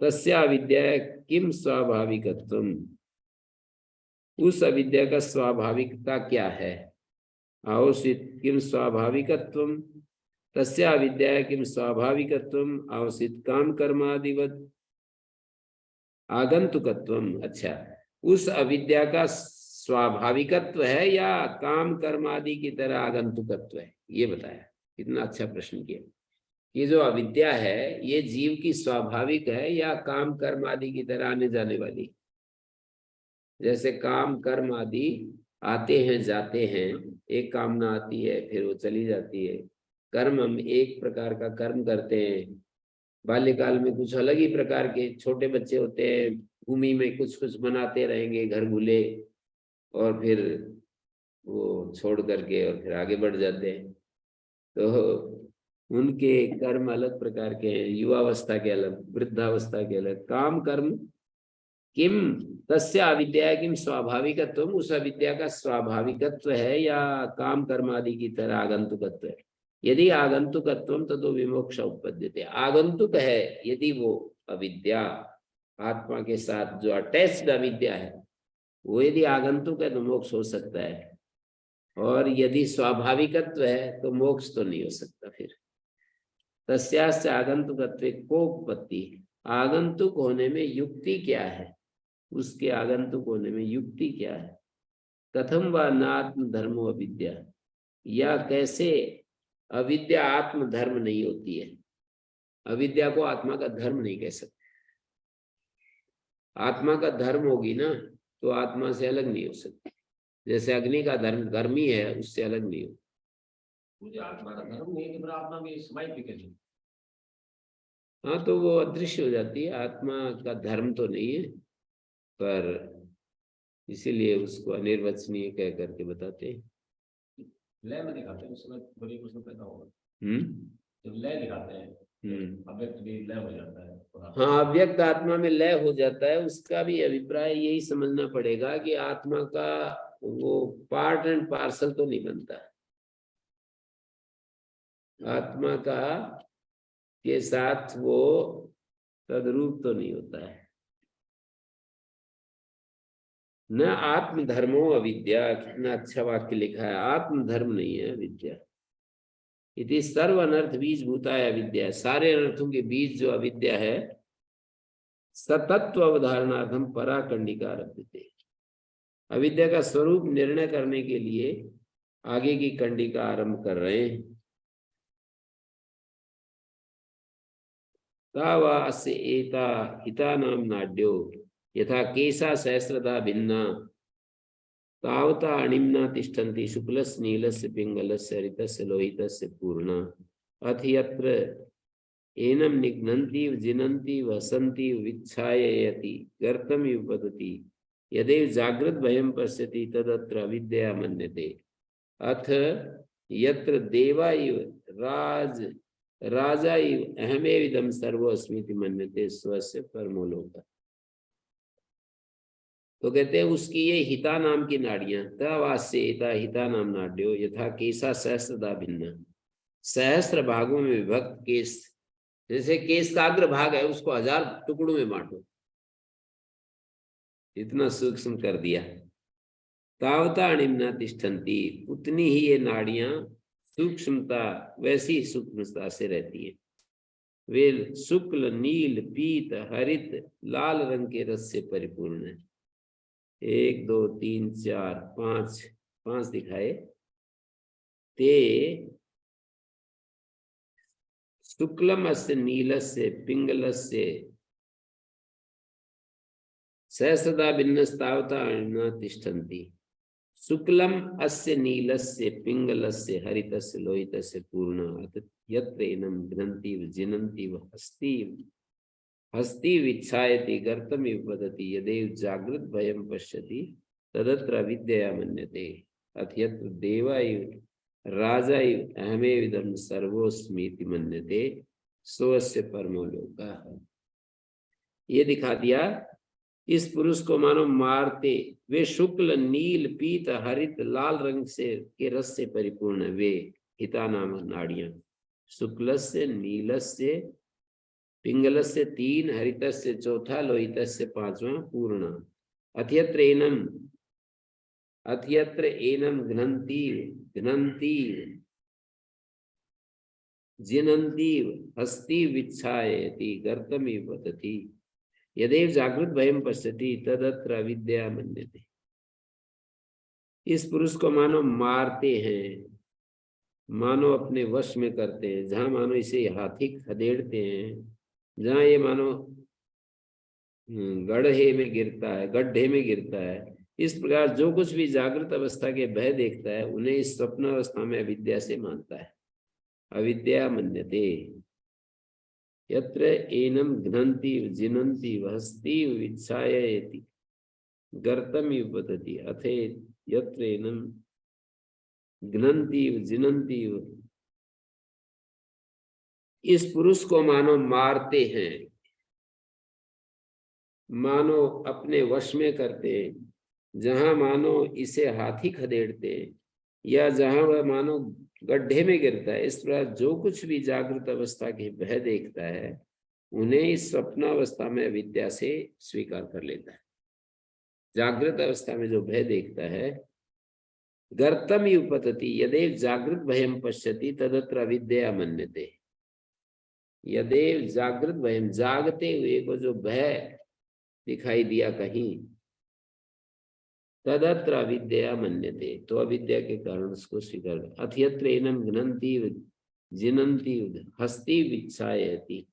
A: तस्या अविद्या किम स्वाभाविकत्वम, उस अविद्या का स्वाभाविकता क्या है। आवसित किम स्वाभाविकत्वम, तस्या अविद्या किम स्वाभाविकत्वम आवसित काम कर्मादिवत आगंतुकत्वम। अच्छा, उस अविद्या का स्वाभाविकत्व है या काम कर्मादि की तरह आगंतुकत्व है, ये बताया। कितना अच्छा प्रश्न किया। ये जो अविद्या है ये जीव की स्वाभाविक है या काम कर्म आदि की तरह आने जाने वाली। जैसे काम कर्म आदि आते हैं जाते हैं, एक कामना आती है फिर वो चली जाती है। कर्म हम एक प्रकार का कर्म करते हैं, बाल्यकाल में कुछ अलग ही प्रकार के छोटे बच्चे होते हैं, भूमि में कुछ कुछ बनाते रहेंगे घर गुले, और फिर वो छोड़ करके और फिर आगे बढ़ जाते हैं। तो उनके कर्म अलग प्रकार के हैं, युवावस्था के अलग, वृद्धावस्था के अलग। काम कर्म किम तस्य अविद्या किम स्वाभाविकत्व, उस अविद्या का स्वाभाविकत्व है या काम कर्म आदि की तरह आगंतुकत्व है। यदि आगंतुकत्व तो विमोक्ष उपपद्यते, आगंतुक है यदि वो अविद्या आत्मा के साथ जो अटैच्ड अविद्या है वो यदि आगंतुक है तो मोक्ष हो सकता है, और यदि स्वाभाविकत्व है तो मोक्ष तो नहीं हो सकता। फिर तस्यास्य आगंतुकत्व कोपत्ति, आगंतुक होने में युक्ति क्या है, उसके आगंतुक होने में युक्ति क्या है। कथम व नात्म धर्मो अविद्या, या कैसे अविद्या आत्म धर्म नहीं होती है। अविद्या को आत्मा का धर्म नहीं कह सकते। आत्मा का धर्म होगी ना तो आत्मा से अलग नहीं हो सकती। जैसे अग्नि का धर्म गर्मी है, उससे अलग नहीं हो।
B: मुझे आत्मा का धर्म नहीं है, आत्मा में समाई भी कैसे।
A: हाँ, तो वो अदृश्य हो जाती है। आत्मा का धर्म तो नहीं है, पर इसीलिए उसको अनिर्वचनीय कह करके बताते हैं।
B: लय में दिखाते हैं उस समय बड़ी प्रश्न पैदा होगा। जब लय दिखाते हैं अव्यक्त भी लय हो जाता है।
A: हाँ, अव्यक्त आत्मा में लय हो जाता है। उसका भी अभिप्राय यही समझना पड़ेगा कि आत्मा का वो पार्ट एंड पार्सल तो नहीं बनता। आत्मा का के साथ वो तद्रूप तो नहीं होता है। न आत्म धर्मो अविद्या, कितना अच्छा वाक्य लिखा है। आत्म धर्म नहीं है अविद्या। इति सर्व अनर्थ बीज भूता है अविद्या, सारे अनर्थों के बीज जो अविद्या है। सतत्व अवधारणार्थम पराकंडिका रभ्यते, अविद्या का स्वरूप निर्णय करने के लिए आगे की कंडिका आरंभ कर रहे हैं। तावा अस्य एता हिता नाम नाड्यो यथा केशा सहस्रधा भिन्ना तावता अणिम्ना तिष्ठन्ति शुक्लस्य नीलस्य पिंगलस्य हरितस्य लोहितस्य पूर्णा अथ यत्र एनम निघ्नन्ति जिनन्ति वसन्ति विच्छाययति गर्तम युपतति यदेव जागृत भयं पश्यति तदत्र अविद्या मन्यते। अथ यत्र देवा इव राजा इव अहमेविदं सर्वोऽस्मीति मन्यते स्वस्य परमो लोकः। तो कहते हैं उसकी ये हिता नाम की नाड़ियां, तवास्येता हिता नाम नाड्यो यथा केसा सहस्रधा भिन्ना, सहस्र भागों में विभक्त केस, जैसे केस का अग्र भाग है उसको 1000 टुकड़ों में बांटो, इतना सूक्ष्म कर दिया। तावता अणिम्ना तिष्ठन्ति, उतनी ही ये नाड़ियां सूक्ष्मता वैसी सूक्ष्मता से रहती है। वे शुक्ल नील पीत हरित लाल रंग के रस से परिपूर्ण है। 1 2 3 4 5 दिखाए। ते शुक्लम अस्य नीलस्य पिंगलस्य सहस्रदा भिन्नस्तावता न तिष्ठन्ति। शुक्लम अस्य नीलस्य पिंगलस्य हरितस्य लोहितस्य पूर्ण यत्र एनं घ्नन्ति जिनन्ति हस्ति विच्छायति गर्तमिव वदति यदेव जागृत भयं पश्यति तदत्र अविद्यया मन्यते अथ यत्र देवा इव राजा इव अहमेविदं सर्वोऽस्मीति मन्यते सोऽस्य परमो लोकः। ये दिखा दिया इस पुरुष को मानो मारते वे शुक्ल नील पीत हरित लाल रंग से के रस से परिपूर्ण वे हिता नामक नाड़ियां शुक्लस्य नीलस्य पिंगलस्य तीन हरितस्य चौथा लोहितस्य पांचवा पूर्ण अथयत्र एनम घ्नन्ति जिनन्ति हस्ति विच्छायति गर्तमिव वदति यदेव जागृत भयं पश्यति तदत्र अविद्या मन्यते। इस पुरुष को मानो मारते हैं, मानो अपने वश में करते हैं, जहां मानो इसे हाथी खदेड़ते हैं, जहां ये मानो गड्ढे में गिरता है। इस प्रकार जो कुछ भी जागृत अवस्था के भय देखता है उन्हें इस स्वप्न अवस्था में अविद्या से मानता है। अविद्या मन्यते यत्र एनम घ्नन्ति जिनन्ति हस्ति विच्छायति गर्तमिव वदति अथ यत्र एनम घ्नन्ति जिनन्ति। इस पुरुष को मानो मारते हैं, मानो अपने वश में करते हैं, जहां मानो इसे हाथी खदेड़ते हैं या जहां वह मानो गड्ढे में गिरता है। इस प्रकार जो कुछ भी जागृत अवस्था के भय देखता है उन्हें इस स्वप्नावस्था में अविद्या से स्वीकार कर लेता है। जागृत अवस्था में जो भय देखता है गर्तम उपतति यदेव जागृत भयं पश्यति तदत्र अविद्या मन्यते। यदेव जागृत भयं जागते हुए को जो भय दिखाई दिया कहीं तदत्र अविद्या मन्यते तो अविद्या के कारण उसको स्वीकार। अथयत्र एनम घ्नन्ति जिनन्ति हस्ति विच्छायति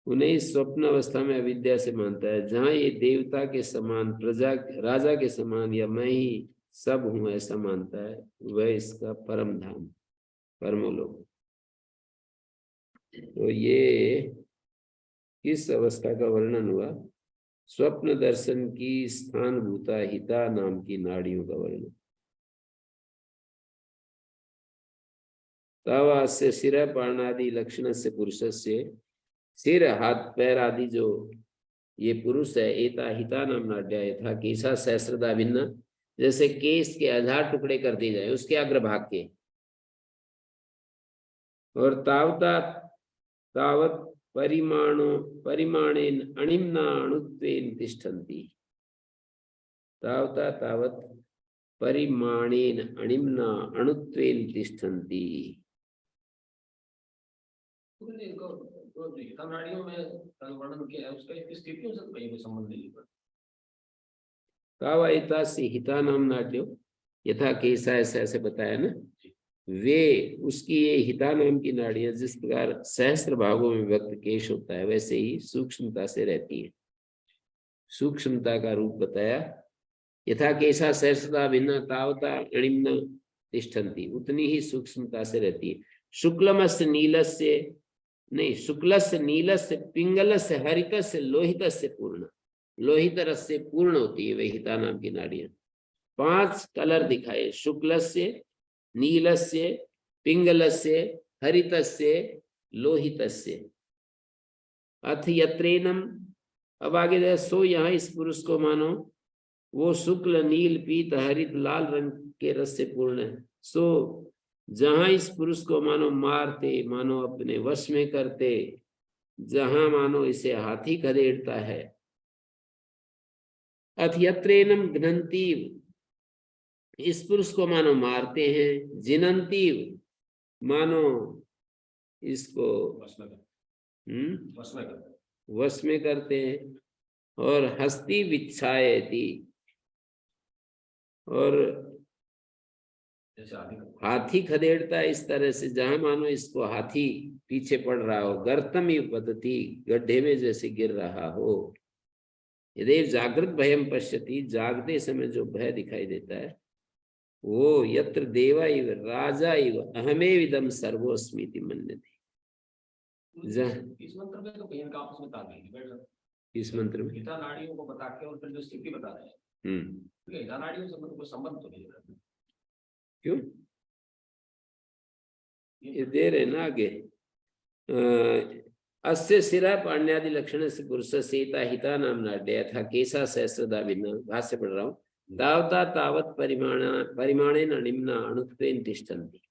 A: उन्हें इस स्वप्न अवस्था में अविद्या से मानता है, जहां ये देवता के समान राजा के समान या मैं ही सब हूं ऐसा मानता है, वह इसका परम धाम परमोलोक। तो ये किस अवस्था का वर्णन हुआ? स्वप्न दर्शन की स्थान भूता हिता नाम की नाड़ियों का वर्णन। तावास्य सिर पाणादि लक्षण से पुरुष से सिर हाथ पैर आदि जो ये पुरुष है एता हिता नाम नाड्या यथा केसा सहस्रदा भिन्न, जैसे केस के 1000 टुकड़े कर दिए जाए उसके अग्रभाग के, और तावता तावत परिमाणेन अणिम्ना अणुत्वेन तिष्ठन्ति। तावता तावत परिमाणेन अणिम्ना अणुत्वेन तिष्ठन्ति।
B: नाड़ियों में वर्णन किया है उसका स्थितियों से कोई संबंध नहीं है।
A: कावायता से हिता नाम नाट्यो यथा केसा ऐसा ऐसे बताया ना, वे उसकी ये हिता नाम की नाड़ियां जिस प्रकार सहस्त्र भागों में व्यक्त केश होता है वैसे ही सूक्ष्मता से रहती है। सूक्ष्मता का रूप बताया यथा केसा सहस्रदा भिन्ना तावता अणिम्ना तिष्ठन्ति, उतनी ही सूक्ष्मता से रहती है। शुक्लमस्य नीलस्य नहीं शुक्लस्य नीलस्य पिंगलस्य हरितस्य लोहितस्य पूर्ण, लोहित रस से पूर्ण होती है वे हिता नाम की नाड़ियां। 5 कलर दिखाए शुक्लस्य नीलस्य पिंगलस्य हरितस्य लोहितस्य। अथ यत्रेनम अब आगे सो यहाँ इस पुरुष को मानो वो शुक्ल नील पीत हरित लाल रंग के रस से पूर्ण है। सो जहां इस पुरुष को मानो मारते, मानो अपने वश में करते, जहां मानो इसे हाथी खदेड़ता है। अथ यत्रेनम घ्नन्ति इस पुरुष को मानो मारते हैं, जिनन्ति मानो इसको वश में करते हैं, और हस्ति विच्छायति और
B: जैसे आदि
A: हाथी खदेड़ता है इस तरह से, जहां मानो इसको हाथी पीछे पड़ रहा हो, गर्तमी पद्धति, गड्ढे में जैसे गिर रहा हो। यदि जागृत भयम पश्यति, जागते समय जो भय दिखाई देता है, वो यत्र देवा इव राजा इव अहमेव इदम सर्वोस्मीति मन्यते।
B: इस मंत्र में तो कहीं का आपस में तालमेल नहीं बैठ रहा।
A: इस मंत्र में
B: हिता नाड़ियों को बता के और फिर जो स्थिति बता रहे हैं, हिता नाड़ियों से कोई संबंध तो नहीं है।
A: क्यों? ये दे रहे ना आगे, अस्य शिरा पाण्यादि लक्षण से पुरुष सीता हिता नाम नाड्य था केसा सहस्रदा भिन्न। भाष्य पढ़ रहा हूँ। तावता तावत परिमाणेन निम्ना अणुत्वेन तिष्ठन्ति,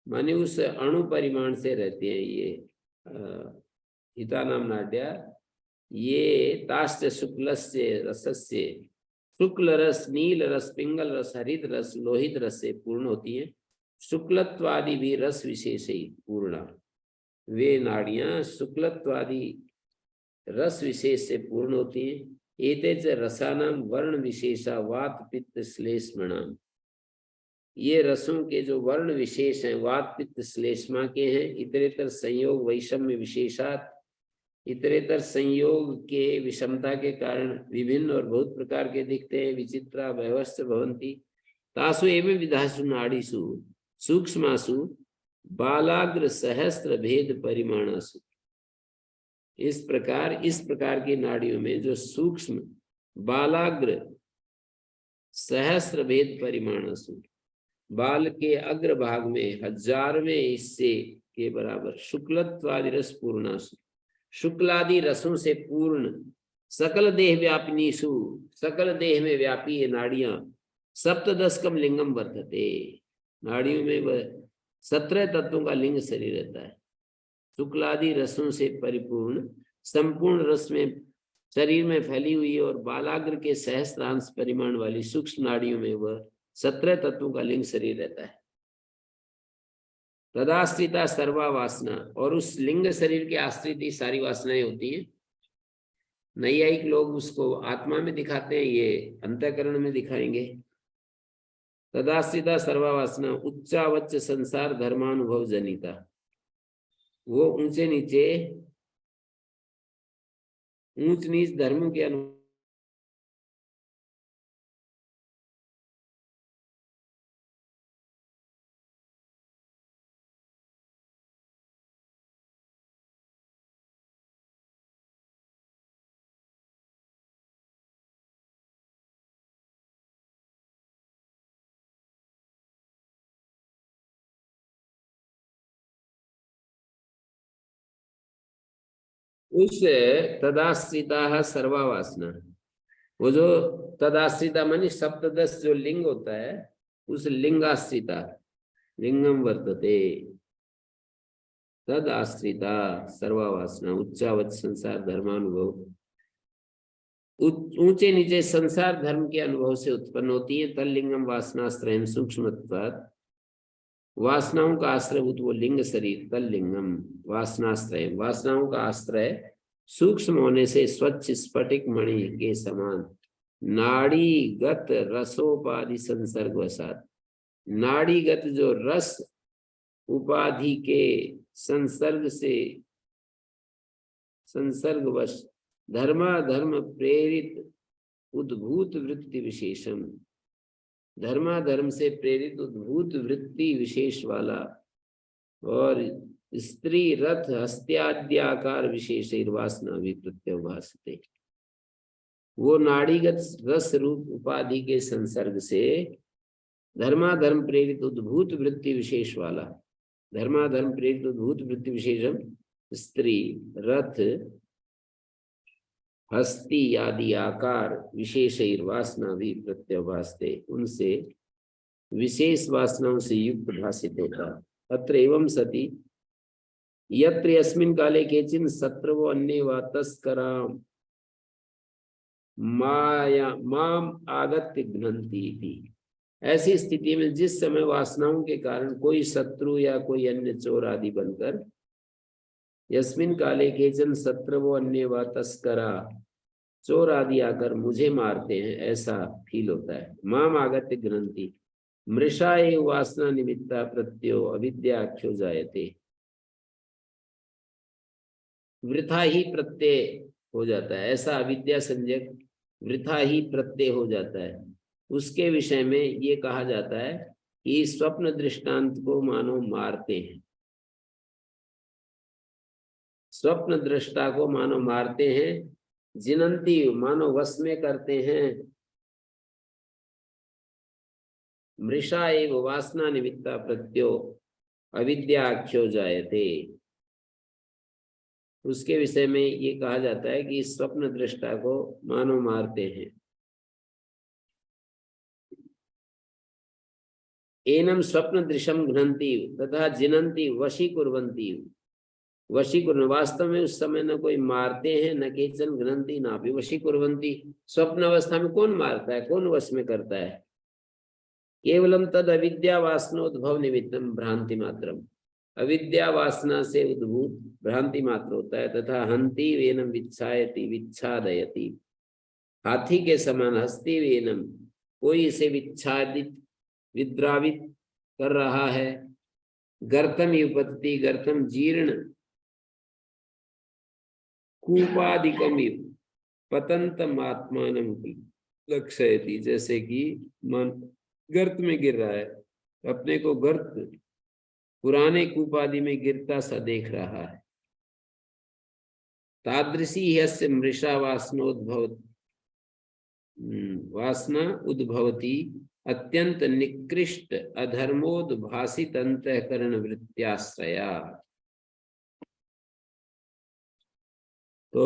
A: माने उस अणु परिमाण से रहते हैं ये हिता नाम नाड्या। ये ताश्च शुक्लस्य रसस्य, शुक्ल रस, नील रस, पिंगल रस, हरित रस, लोहित रस से पूर्ण होती है। शुक्लत्वादि भी रस विशेष ही पूर्ण। वे नाड़ियां शुक्लत्वादि रस विशेष से पूर्ण होती हैं। एते च रसानाम वर्ण विशेषा वात पित्त श्लेष्मणाम, ये रसों के जो वर्ण विशेष हैं वात पित्त श्लेष्मा के हैं। इतरेतर संयोग वैषम्य विशेषात, इतरेतर संयोग के विषमता के कारण विभिन्न और बहुत प्रकार के दिखते हैं। विचित्रा व्यवस्थ भवंती तासु एवं विधासु नाड़ीसु सूक्ष्मासु बालाग्र सहस्त्र भेद परिमाणासु। इस प्रकार की नाड़ियों में जो सूक्ष्म बालाग्र सहस्त्र भेद परिमाणासु, बाल के अग्र भाग में 1000वें हिस्से के बराबर शुक्लत्वादि रस पूर्णासु, शुक्लादि रसों से पूर्ण, सकल देह व्यापिनीसु, सकल देह में व्यापी ये नाड़ियां, सप्तदशकम लिंगम वर्तते, नाड़ियों में वह 17 तत्वों का लिंग शरीर रहता है। शुक्लादि रसों से परिपूर्ण संपूर्ण रस में शरीर में फैली हुई और बालाग्र के सहस्त्रांश परिमाण वाली सूक्ष्म नाड़ियों में वह 17 तत्वों का लिंग शरीर रहता है। तदाश्रिता सर्वा वासना, और उस लिंग शरीर के आश्रित ही सारी वासनाएं होती हैं। नैयायिक लोग उसको आत्मा में दिखाते हैं, ये अंतःकरण में दिखाएंगे। तदाश्रिता सर्वा वासना उच्चावच्च संसार धर्मानुभव जनिता, वो ऊंचे नीचे ऊंच नीच धर्मों के अनुभव उस तदाश्रिता सर्वा वासना, वो जो तदाश्रिता मानी सप्तदश जो लिंग होता है, उस लिंगाश्रिता लिंगम वर्तते, तदाश्रिता सर्वा वासना उच्चावच संसार धर्मानुभव, ऊंचे नीचे संसार धर्म के अनुभव से उत्पन्न होती है। तल्लिंगम वासनाश्रयम सूक्ष्मत्वात्, वासनाओं का आश्रयभूत वो लिंग शरीर तल्लिंगम वासनाश्रय, वासनाओं का आश्रय सूक्ष्म होने से स्वच्छ स्फटिक मणि के समान नाड़ीगत रसोपाधि संसर्ग वसात, नाड़ीगत जो रस उपाधि के संसर्गवश धर्माधर्म प्रेरित उद्भूत वृत्ति विशेषम, धर्माधर्म से प्रेरित उद्भूत वृत्ति विशेष वाला और स्त्री रथ हस्त्याद्याकार विशेष वासना भी प्रत्युभासते, वो नाड़ीगत रस रूप उपाधि के संसर्ग से धर्माधर्म प्रेरित उद्भूत वृत्ति विशेष वाला, धर्माधर्म प्रेरित उद्भूत वृत्ति विशेषम स्त्री रथ हस्ती आदि आकार विशेष वासना भी प्रत्युभासते, उनसे विशेष वासनाओं से युक्त भाषित होता। अत्र एवं सति यत्र यस्मिन् काले केचिन शत्रवो अन्ये वा तस्कराम माया माम आगत्य घ्नन्ति इति, ऐसी स्थिति में जिस समय वासनाओं के कारण कोई शत्रु या कोई अन्य चोर आदि बनकर, यस्मिन् काले केचन शत्रवो अन्ये वा तस्करा, चोर आदि आकर मुझे मारते हैं, ऐसा फील होता है। माम आगत्य घ्नन्ति, मृषा एव वासना निमित्ता प्रत्ययो अविद्याख्यो जायते। वृथा ही प्रत्यय हो जाता है, ऐसा अविद्या संज्ञक वृथा ही प्रत्यय हो जाता है। उसके विषय में ये कहा जाता है कि स्वप्न दृष्टांत को मानो मारते हैं, स्वप्न दृष्टा को मानो मारते हैं, जिनंती मानो वश में करते हैं। मृषा एव वासना निमित्ता प्रत्ययो अविद्याख्यो जायते। उसके विषय में ये कहा जाता है कि स्वप्न दृष्टा को मानो मारते हैं। एनम स्वप्न दृशम घ्नन्ति तथा जिनन्ति वशीकुर्वन्ति। वशीकुर्वन् वास्तव में उस समय न कोई मारते हैं, न केचन घ्नन्ति ना भी वशीकुर्वन्ति। स्वप्न अवस्था में कौन मारता है, कौन वश में करता है? केवलम तद अविद्या वासनोद्भव निमित्तम भ्रांति मात्रम। अविद्या वासना से उद्भूत भ्रांति मात्र होता है। तथा हंति वेनम विच्छायति विच्छादयति। हाथी के समान हस्ति वेनम, कोई इसे विच्छादित विद्रावित कर रहा है। गर्तम युपत्ति गर्तम जीर्ण कूपादिकम पतंतम आत्मानम लक्षयति। जैसे कि मन गर्त में गिर रहा है, अपने को गर्त पुराने कूपादि में गिरता सा देख रहा है। तादृशी यस्य मृषा वासना उद्भवती अत्यंत निकृष्ट अधर्मोद्भासित अंतःकरण वृत्त्याश्रया। तो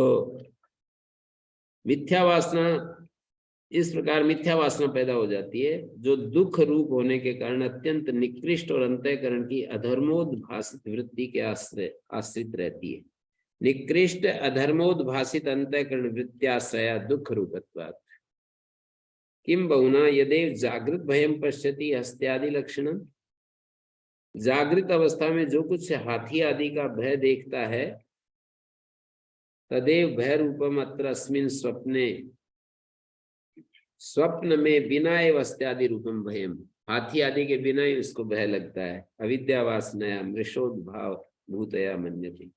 A: मिथ्या वासना, इस प्रकार मिथ्या वासना पैदा हो जाती है जो दुख रूप होने के कारण अत्यंत निकृष्ट और अंतःकरण की अधर्मोद्भासित वृत्ति के आश्रित रहती है। निकृष्ट अधर्मोद्भासित अंतःकरण वृत्त्याश्रया दुख रूपत्वात्। किम बहुना यदेव जागृत भयम पश्यति हस्त्यादि लक्षणम। जागृत अवस्था में जो कुछ हाथी आदि का भय देखता है, तदेव भय रूपम अत्र अस्मिन् स्वप्ने, स्वप्न में बिना एव हस्त्यादि रूपम भयम, हाथी आदि के बिना ही उसको भय लगता है। अविद्या वासनया मृषोद्भाव भूतया मन्यते।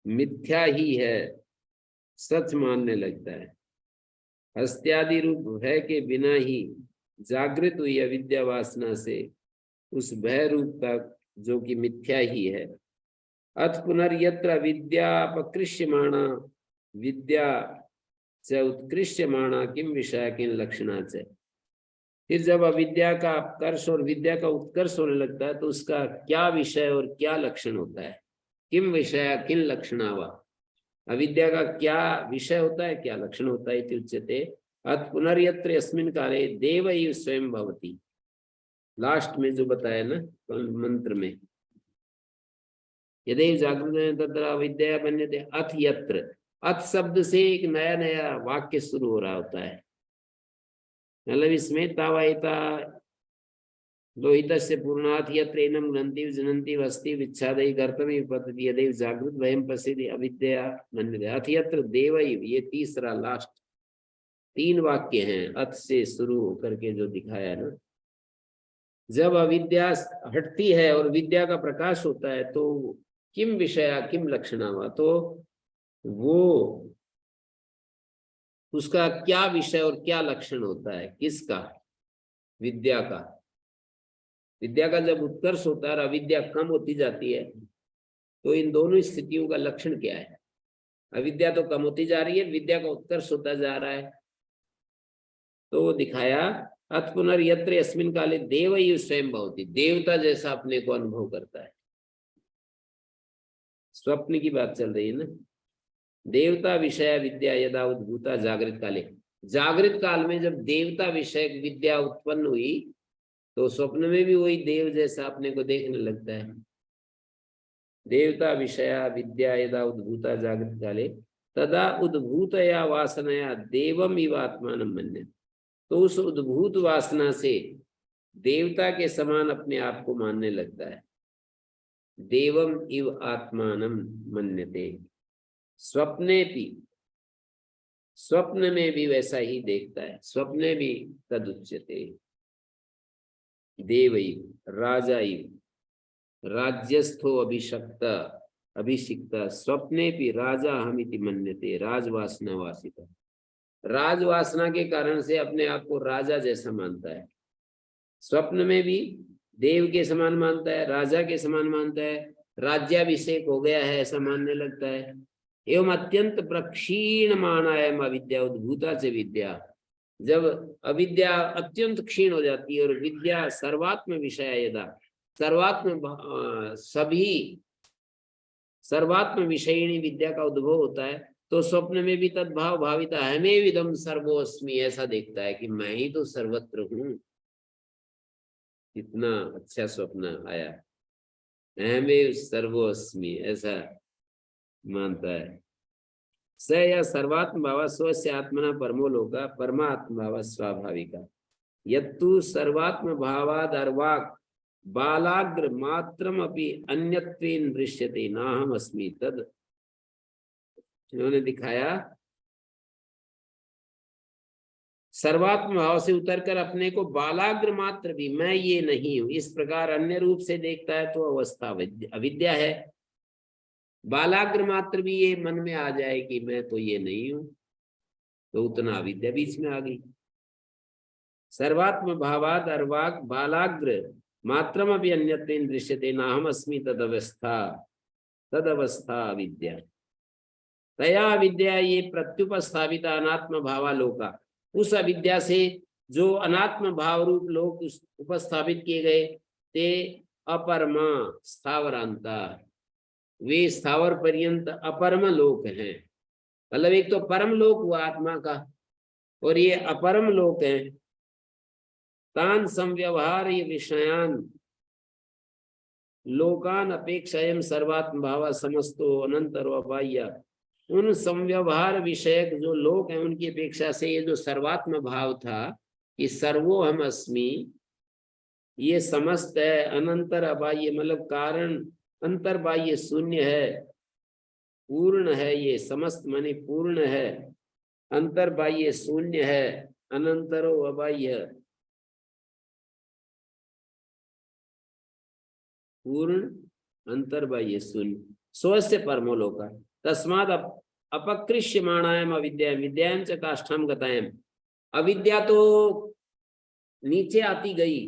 A: मिथ्या ही है, सच मानने लगता है। हस्त्यादि रूप भय के बिना ही जागृत हुई अविद्या वासना से उस भय रूप का, जो कि मिथ्या ही है। अथ पुनर्यत्र विद्या अपकृष्यमाणा विद्या च उत्कृष्यमाणा किम विषय किन लक्षणा च। फिर जब अविद्या का अपकर्ष और विद्या का उत्कर्ष होने लगता है तो उसका क्या विषय और क्या लक्षण होता है? किम विषय किन लक्षणा वा। अविद्या का क्या विषय होता है, क्या लक्षण होता है? इति उच्यते। अथ पुनर्यत्र यस्मिन् काले देव एव स्वयं भवति। लास्ट में जो बताया ना मंत्र में, यदि जागृत तत्र अविद्या मन्यते। अथ यत्र, अथ शब्द से एक नया नया वाक्य शुरू हो रहा होता है। मतलब इसमें तावायता लोहितस्य पूर्णात् यत्र एनम ग्रंथि जनन्ति वस्ति विच्छादय कर्तव्य पद्धति यदि जागृत भयम पश्यति अविद्या मन्यते। अथ यत्र देवैव, ये तीसरा लास्ट 3 वाक्य हैं अथ से शुरू होकर के जो दिखाया ना। जब अविद्या हटती है और विद्या का प्रकाश होता है तो किम विषया किम लक्षणा हुआ, तो वो उसका क्या विषय और क्या लक्षण होता है? किसका? विद्या का। विद्या का जब उत्कर्ष होता है और अविद्या कम होती जाती है तो इन दोनों स्थितियों का लक्षण क्या है? अविद्या तो कम होती जा रही है, विद्या का उत्कर्ष होता जा रहा है। तो वो दिखाया अथ पुनर्यत्र यस्मिन् काले देव ही स्वयं भवति, देवता जैसा अपने को अनुभव करता है। स्वप्न की बात चल रही है ना। देवता विषय विद्या यदा उद्भूता जागृत काले, जागृत काल में जब देवता विषय विद्या उत्पन्न हुई तो स्वप्न में भी वही देव जैसा अपने को देखने लगता है। देवता विषया विद्या यदा उद्भूता जागृत काले तदा उद्भूतया वासनया देवम इव आत्मानं मन्यते। तो उस उद्भूत वासना से देवता के समान अपने आप को मानने लगता है। देवम इव आत्मानं मन्यते। स्वप्ने भी, स्वप्न में भी वैसा ही देखता है। स्वप्ने भी तदुच्यते, देवैव राजाइव राज्यस्थो अभिषक्त अभिषिक्त स्वप्नेपि राजा हमिति मन्यते राजवासना वासिता। राजवासना के कारण से अपने आप को राजा जैसा मानता है, स्वप्न में भी देव के समान मानता है, राजा के समान मानता है, राज्याभिषेक हो गया है ऐसा मानने लगता है। एवं अत्यंत प्रक्षीण मानायम अविद्या उद्भूता से विद्या, जब अविद्या अत्यंत क्षीण हो जाती है और विद्या सर्वात्म विषय यदा सर्वात्म विषयिणी विद्या का उद्भव होता है तो स्वप्न में भी तद्भाव भाविता हमें विदम सर्वोस्मि ऐसा देखता है कि मैं ही तो सर्वत्र हूँ। इतना अच्छा स्वप्न आया, हमें सर्वोस्मि ऐसा मानता है। स या सर्वात्म भाव स्वस्य आत्मना परमो लोका परमात्म भाव स्वाभाविका यत्तु सर्वात्म भावाद अर्वाक बालाग्र मात्रम अपि अन्यत्वेन दृश्यते नाहम अस्मि तद। इन्होंने दिखाया सर्वात्म भाव से उतरकर अपने को बालाग्र मात्र भी मैं ये नहीं हूं इस प्रकार अन्य रूप से देखता है तो अवस्था अविद्या है। बालाग्र मात्र भी ये मन में आ जाए कि मैं तो ये नहीं हूं तो उतना अविद्या बीच में आ गई। सर्वात्म भावाद अर्वाक बालाग्र मात्रम अपि अन्यत्वेन दृश्यते नाहम अस्मि तदवस्था अविद्या तया अविद्या ये प्रत्युपस्थापित अनात्म भावालोका, उस अविद्या से जो अनात्म भाव रूप लोक उपस्थापित किए गए ते अपरमा स्थावरांता, वे स्थावर पर्यंत अपरम लोक हैं। मतलब एक तो परम लोक हुआ आत्मा का और ये अपरम लोक है। तान संव्यवहार ये विषयान लोकान अपेक्षाएं सर्वात्म भाव समस्तो अनंतर बाह्य, उन संव्यवहार विषयक जो लोक हैं उनकी अपेक्षा से ये जो सर्वात्म भाव था कि सर्वोहम अस्मि ये समस्त है, अनंतर अबाह्य मतलब कारण अंतर बाह्य शून्य है, पूर्ण है, ये समस्त माने पूर्ण है, अंतर बाह्य शून्य है, अनंतरो अबाह्य पूर्ण अंतर बाह्य शून्य स्वस्य परमोलोका तस्माद अपकृष्यमाणायम अविद्या विद्यां च काष्ठाम गतायम। अविद्या तो नीचे आती गई,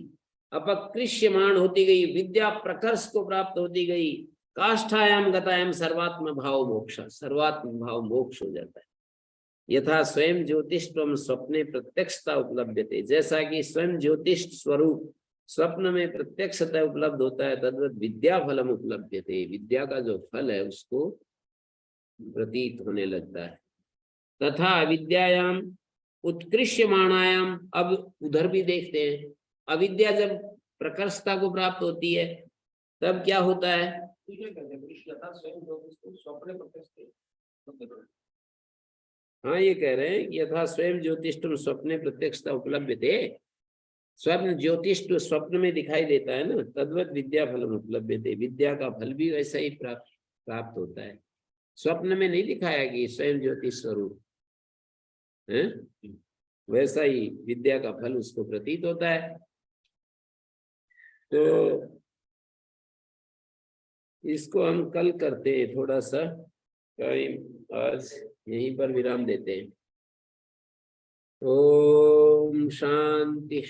A: अपकृष्यमाण होती गई, विद्या प्रकर्ष को प्राप्त होती गई, काष्ठायाम गतायम सर्वात्म भाव मोक्ष, सर्वात्म भाव मोक्ष हो जाता है। यथा स्वयं ज्योतिष्वम स्वप्ने प्रत्यक्षता उपलब्धते, जैसा कि स्वयं ज्योतिष स्वरूप स्वप्न में प्रत्यक्षता उपलब्ध होता है तद्वत विद्या फलम उपलब्धते, विद्या का जो फल है उसको प्रतीत होने लगता है। तथा अविद्यायाम उत्कृष्यमाणायाम, अब उधर भी देखते हैं अविद्या जब प्रकर्षता को प्राप्त होती है तब क्या होता है। हाँ ये कह रहे हैं यथा स्वयं ज्योतिष्टुम स्वप्ने प्रत्यक्षता उपलब्धते, स्वप्न ज्योतिष स्वप्न में दिखाई देता है ना, तद्वत विद्या फलम उपलब्धते, विद्या का फल भी वैसा ही प्राप्त होता है। स्वप्न में नहीं दिखाया कि स्वयं ज्योतिष स्वरूप है, वैसा ही विद्या का फल उसको प्रतीत होता है। तो इसको हम कल करते हैं, थोड़ा सा टाइम आज यहीं पर विराम देते हैं। ओम शांति।